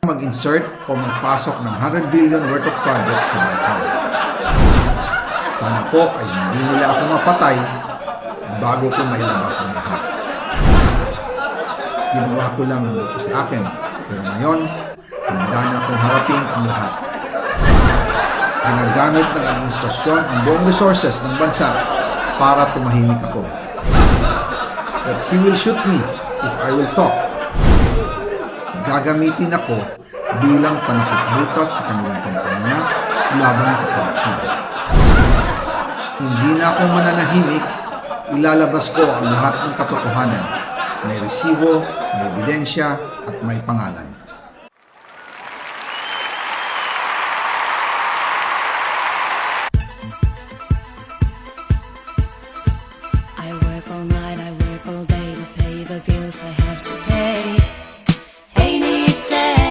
mag-insert o magpasok ng 100 billion worth of projects sa Baikal. Sana po ay hindi nila ako mapatay bago ko mailabas ang lahat. Ginawa ko lang ang gusto sa akin, pero ngayon, handa na akong harapin ang lahat. Ginagamit ng administrasyon ang buong resources ng bansa para tumahimik ako. That he will shoot me if I will talk. Gagamitin ako bilang panakipbutas sa kanilang kampanya laban sa korupsyon. Hindi na ako mananahimik, ilalabas ko ang lahat ng katotohanan. May resibo, may ebidensya, at may pangalan.